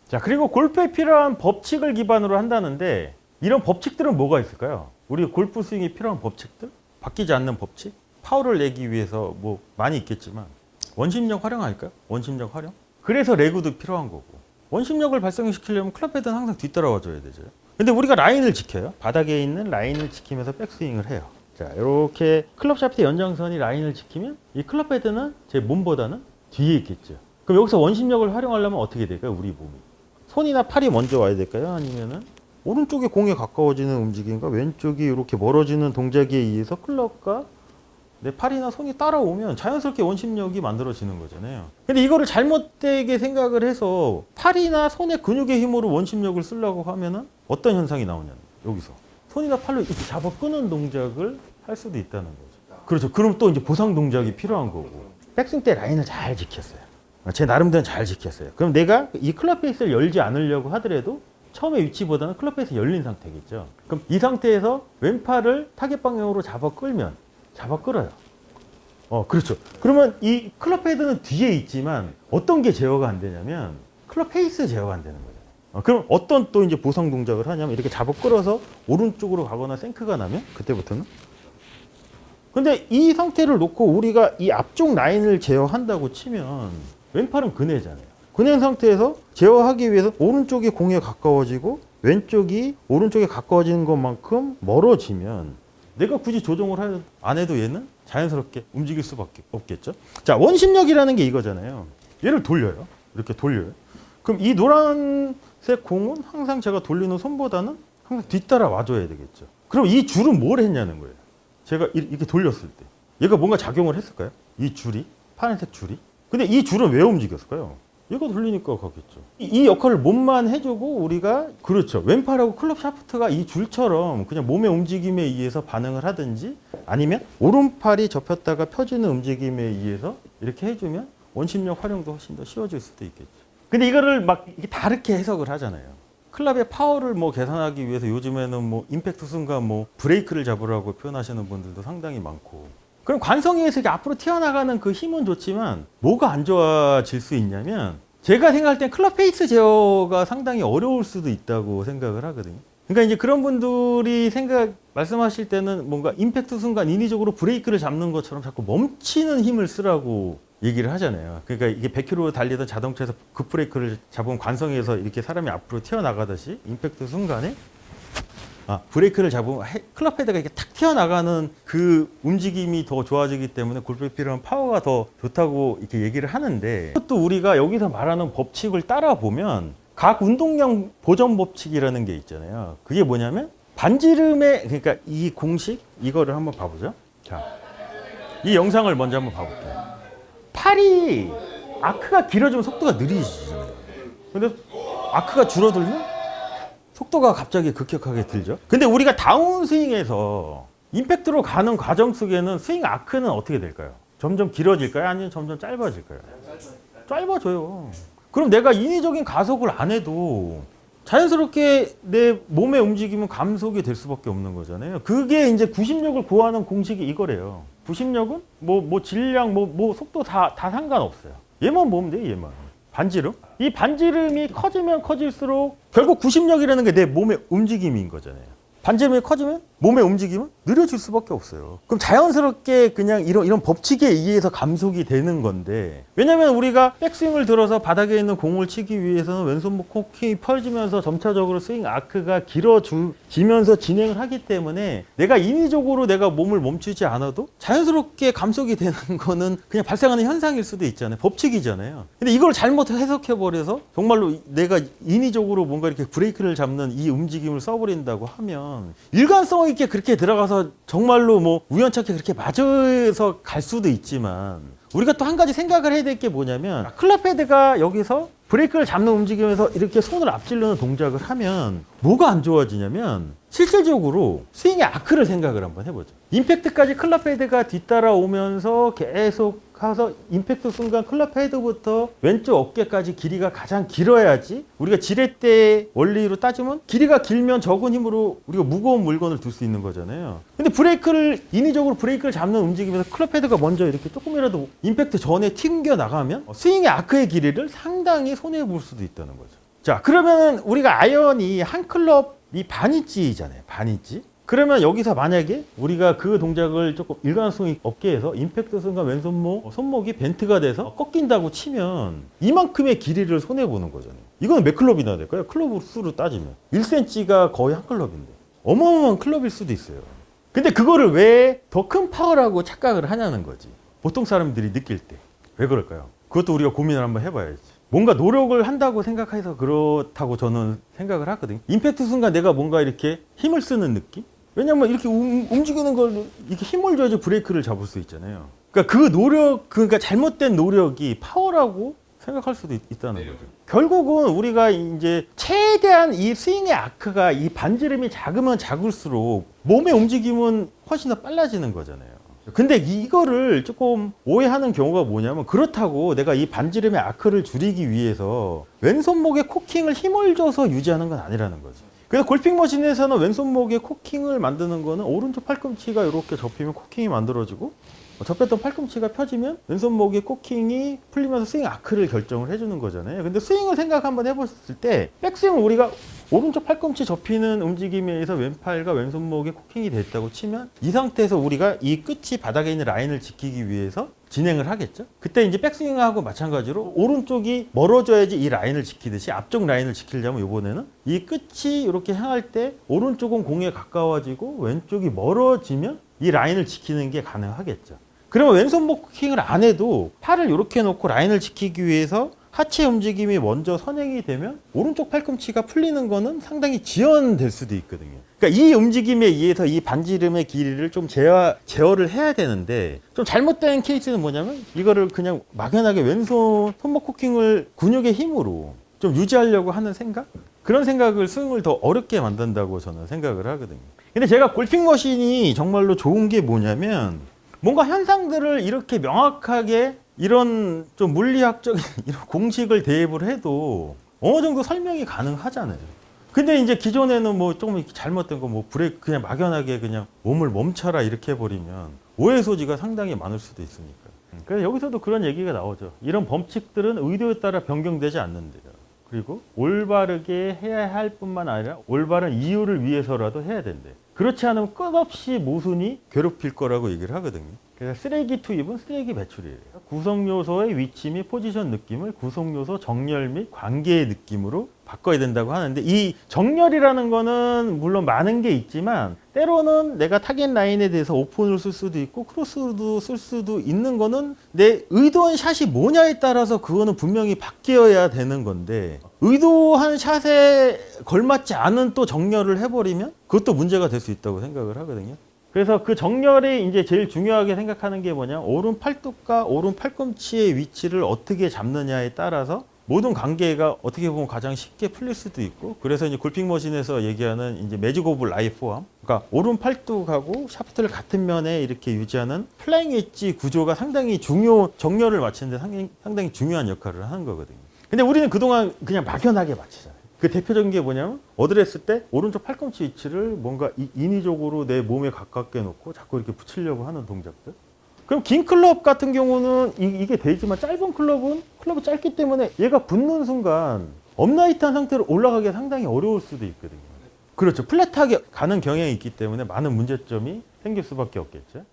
자, 그리고 골프에 필요한 법칙을 기반으로 한다는데 이런 법칙들은 뭐가 있을까요? 우리 골프 스윙에 필요한 법칙들? 바뀌지 않는 법칙? 파워를 내기 위해서 뭐 많이 있겠지만 원심력 활용 아닐까요? 원심력 활용? 그래서 레그도 필요한 거고 원심력을 발생시키려면 클럽 헤드는 항상 뒤따라와 줘야 되죠. 근데 우리가 라인을 지켜요. 바닥에 있는 라인을 지키면서 백스윙을 해요. 자, 이렇게 클럽 샤프트 연장선이 라인을 지키면 이 클럽 헤드는 제 몸보다는 뒤에 있겠죠. 그럼 여기서 원심력을 활용하려면 어떻게 될까요? 우리 몸이. 손이나 팔이 먼저 와야 될까요? 아니면은 오른쪽에 공에 가까워지는 움직임과 왼쪽이 이렇게 멀어지는 동작에 의해서 클럽과 내 팔이나 손이 따라오면 자연스럽게 원심력이 만들어지는 거잖아요. 근데 이거를 잘못되게 생각을 해서 팔이나 손의 근육의 힘으로 원심력을 쓰려고 하면은 어떤 현상이 나오냐면 여기서 손이나 팔로 이렇게 잡아 끄는 동작을 할 수도 있다는 거죠. 그렇죠. 그럼 또 이제 보상 동작이 필요한 거고. 백스윙 때 라인을 잘 지켰어요. 제 나름대로 잘 지켰어요. 그럼 내가 이 클럽 페이스를 열지 않으려고 하더라도 처음에 위치보다는 클럽 페이스 열린 상태겠죠. 그럼 이 상태에서 왼팔을 타겟 방향으로 잡아 끌면 잡아 끌어요. 그렇죠. 그러면 이 클럽 헤드는 뒤에 있지만 어떤 게 제어가 안 되냐면 클럽 페이스 제어가 안 되는 거예요. 그럼 어떤 또 이제 보상 동작을 하냐면 이렇게 잡아 끌어서 오른쪽으로 가거나 생크가 나면 그때부터는 근데 이 상태를 놓고 우리가 이 앞쪽 라인을 제어한다고 치면 왼팔은 근해잖아요. 근해 상태에서 제어하기 위해서 오른쪽이 공에 가까워지고 왼쪽이 오른쪽에 가까워지는 것만큼 멀어지면 내가 굳이 조정을 안 해도 얘는 자연스럽게 움직일 수밖에 없겠죠. 자, 원심력이라는 게 이거잖아요. 얘를 돌려요. 이렇게 돌려요. 그럼 이 노란색 공은 항상 제가 돌리는 손보다는 항상 뒤따라 와줘야 되겠죠. 그럼 이 줄은 뭘 했냐는 거예요. 제가 이렇게 돌렸을 때 얘가 뭔가 작용을 했을까요? 이 줄이 파란색 줄이. 근데 이 줄은 왜 움직였을까요? 얘가 돌리니까 가겠죠. 이 역할을 몸만 해주고 우리가 그렇죠. 왼팔하고 클럽 샤프트가 이 줄처럼 그냥 몸의 움직임에 의해서 반응을 하든지 아니면 오른팔이 접혔다가 펴지는 움직임에 의해서 이렇게 해주면 원심력 활용도 훨씬 더 쉬워질 수도 있겠죠. 근데 이거를 막 이렇게 다르게 해석을 하잖아요. 클럽의 파워를 뭐 계산하기 위해서 요즘에는 뭐 임팩트 순간 뭐 브레이크를 잡으라고 표현하시는 분들도 상당히 많고. 그럼 관성에서 이렇게 앞으로 튀어나가는 그 힘은 좋지만 뭐가 안 좋아질 수 있냐면 제가 생각할 땐 클럽 페이스 제어가 상당히 어려울 수도 있다고 생각을 하거든요. 그러니까 이제 그런 분들이 말씀하실 때는 뭔가 임팩트 순간 인위적으로 브레이크를 잡는 것처럼 자꾸 멈추는 힘을 쓰라고 얘기를 하잖아요. 그러니까 이게 100km 달리던 자동차에서 급브레이크를 잡으면 관성에서 이렇게 사람이 앞으로 튀어나가듯이 임팩트 순간에 브레이크를 잡으면 클럽 헤드가 이렇게 탁 튀어나가는 그 움직임이 더 좋아지기 때문에 골프에 필요한 파워가 더 좋다고 이렇게 얘기를 하는데 또 우리가 여기서 말하는 법칙을 따라 보면 각 운동량 보전 법칙이라는 게 있잖아요. 그게 뭐냐면 반지름의 그러니까 이 공식 이거를 한번 봐보죠. 자, 이 영상을 먼저 한번 봐볼게요. 팔이 아크가 길어지면 속도가 느리지잖아요. 근데 아크가 줄어들면 속도가 갑자기 급격하게 들죠. 근데 우리가 다운스윙에서 임팩트로 가는 과정 속에는 스윙 아크는 어떻게 될까요? 점점 길어질까요? 아니면 점점 짧아질까요? 짧아져요. 그럼 내가 인위적인 가속을 안 해도 자연스럽게 내 몸의 움직임은 감속이 될 수밖에 없는 거잖아요. 그게 이제 구심력을 구하는 공식이 이거래요. 구심력은 뭐 질량, 뭐 속도 다 상관없어요. 얘만 보면 돼요, 얘만. 반지름? 이 반지름이 커지면 커질수록 결국 구심력이라는 게 내 몸의 움직임인 거잖아요. 반지름이 커지면 몸의 움직임은 느려질 수밖에 없어요. 그럼 자연스럽게 그냥 이런 법칙에 의해서 감속이 되는 건데 왜냐면 우리가 백스윙을 들어서 바닥에 있는 공을 치기 위해서는 왼손목 코킹이 펴지면서 점차적으로 스윙 아크가 길어지면서 진행을 하기 때문에 내가 인위적으로 내가 몸을 멈추지 않아도 자연스럽게 감속이 되는 거는 그냥 발생하는 현상일 수도 있잖아요. 법칙이잖아요. 근데 이걸 잘못 해석해버려서 정말로 내가 인위적으로 뭔가 이렇게 브레이크를 잡는 이 움직임을 써버린다고 하면 일관성 있게 그렇게 들어가서 정말로 뭐 우연찮게 그렇게 맞아서 갈 수도 있지만 우리가 또 한 가지 생각을 해야 될 게 뭐냐면 클럽 헤드가 여기서 브레이크를 잡는 움직임에서 이렇게 손을 앞질르는 동작을 하면 뭐가 안 좋아지냐면 실질적으로 스윙의 아크를 생각을 한번 해보죠. 임팩트까지 클럽 헤드가 뒤따라오면서 계속 가서 임팩트 순간 클럽 헤드부터 왼쪽 어깨까지 길이가 가장 길어야지 우리가 지렛대 원리로 따지면 길이가 길면 적은 힘으로 우리가 무거운 물건을 들 수 있는 거잖아요. 근데 인위적으로 브레이크를 잡는 움직임에서 클럽 헤드가 먼저 이렇게 조금이라도 임팩트 전에 튕겨 나가면 스윙의 아크의 길이를 상당히 손해볼 수도 있다는 거죠. 자, 그러면 우리가 아이언이 한 클럽이 반인치잖아요. 반인치. 그러면 여기서 만약에 우리가 그 동작을 조금 일관성이 없게 해서 임팩트 순간 왼손목, 손목이 벤트가 돼서 꺾인다고 치면 이만큼의 길이를 손해보는 거잖아요. 이거는 몇 클럽이나 될까요? 클럽 수로 따지면. 1cm가 거의 한 클럽인데. 어마어마한 클럽일 수도 있어요. 근데 그거를 왜 더 큰 파워라고 착각을 하냐는 거지. 보통 사람들이 느낄 때. 왜 그럴까요? 그것도 우리가 고민을 한번 해봐야지. 뭔가 노력을 한다고 생각해서 그렇다고 저는 생각을 하거든요. 임팩트 순간 내가 뭔가 이렇게 힘을 쓰는 느낌? 왜냐면 이렇게 움직이는 걸 이렇게 힘을 줘야지 브레이크를 잡을 수 있잖아요. 그러니까 그 노력, 그러니까 잘못된 노력이 파워라고 생각할 수도 있다는 거죠. 결국은 우리가 이제 최대한 이 스윙의 아크가 이 반지름이 작으면 작을수록 몸의 움직임은 훨씬 더 빨라지는 거잖아요. 근데 이거를 조금 오해하는 경우가 뭐냐면 그렇다고 내가 이 반지름의 아크를 줄이기 위해서 왼손목에 코킹을 힘을 줘서 유지하는 건 아니라는 거죠. 그래서 골핑 머신에서는 왼손목에 코킹을 만드는 거는 오른쪽 팔꿈치가 이렇게 접히면 코킹이 만들어지고 접혔던 팔꿈치가 펴지면 왼손목의 코킹이 풀리면서 스윙 아크를 결정을 해주는 거잖아요. 근데 스윙을 생각 한번 해봤을 때 백스윙은 우리가 오른쪽 팔꿈치 접히는 움직임에 의해서 왼팔과 왼손목에 코킹이 됐다고 치면 이 상태에서 우리가 이 끝이 바닥에 있는 라인을 지키기 위해서 진행을 하겠죠. 그때 이제 백스윙하고 마찬가지로 오른쪽이 멀어져야지 이 라인을 지키듯이 앞쪽 라인을 지키려면 이번에는 이 끝이 이렇게 향할 때 오른쪽은 공에 가까워지고 왼쪽이 멀어지면 이 라인을 지키는 게 가능하겠죠. 그러면 왼손목 코킹을 안 해도 팔을 이렇게 놓고 라인을 지키기 위해서 하체 움직임이 먼저 선행이 되면 오른쪽 팔꿈치가 풀리는 거는 상당히 지연될 수도 있거든요. 그러니까 이 움직임에 의해서 이 반지름의 길이를 좀 제어를 해야 되는데 좀 잘못된 케이스는 뭐냐면 이거를 그냥 막연하게 왼손 손목 코킹을 근육의 힘으로 좀 유지하려고 하는 생각? 그런 생각을 스윙을 더 어렵게 만든다고 저는 생각을 하거든요. 근데 제가 골핑 머신이 정말로 좋은 게 뭐냐면 뭔가 현상들을 이렇게 명확하게 이런 좀 물리학적인 이런 공식을 대입을 해도 어느 정도 설명이 가능하잖아요. 근데 이제 기존에는 뭐 조금 잘못된 거 뭐 브레이크 그냥 막연하게 그냥 몸을 멈춰라 이렇게 해버리면 오해 소지가 상당히 많을 수도 있으니까. 그래서 여기서도 그런 얘기가 나오죠. 이런 법칙들은 의도에 따라 변경되지 않는데요. 그리고 올바르게 해야 할 뿐만 아니라 올바른 이유를 위해서라도 해야 된대. 그렇지 않으면 끝없이 모순이 괴롭힐 거라고 얘기를 하거든요. 그래서 쓰레기 투입은 쓰레기 배출이에요. 구성 요소의 위치 및 포지션 느낌을 구성 요소 정렬 및 관계의 느낌으로 바꿔야 된다고 하는데 이 정렬이라는 거는 물론 많은 게 있지만 때로는 내가 타겟 라인에 대해서 오픈을 쓸 수도 있고 크로스도 쓸 수도 있는 거는 내 의도한 샷이 뭐냐에 따라서 그거는 분명히 바뀌어야 되는 건데 의도한 샷에 걸맞지 않은 또 정렬을 해버리면 그것도 문제가 될 수 있다고 생각을 하거든요. 그래서 그 정렬이 이제 제일 중요하게 생각하는 게 뭐냐, 오른 팔뚝과 오른 팔꿈치의 위치를 어떻게 잡느냐에 따라서 모든 관계가 어떻게 보면 가장 쉽게 풀릴 수도 있고, 그래서 이제 골핑 머신에서 얘기하는 이제 매직 오브 라이프 폼, 그러니까 오른 팔뚝하고 샤프트를 같은 면에 이렇게 유지하는 플라잉 엣지 구조가 상당히 정렬을 맞추는데 상당히 중요한 역할을 하는 거거든요. 근데 우리는 그동안 그냥 막연하게 맞추잖아요. 그 대표적인 게 뭐냐면 어드레스 때 오른쪽 팔꿈치 위치를 뭔가 인위적으로 내 몸에 가깝게 놓고 자꾸 이렇게 붙이려고 하는 동작들. 그럼 긴 클럽 같은 경우는 이게 되지만 짧은 클럽이 짧기 때문에 얘가 붙는 순간 업라이트한 상태로 올라가기가 상당히 어려울 수도 있거든요. 그렇죠. 플랫하게 가는 경향이 있기 때문에 많은 문제점이 생길 수밖에 없겠죠.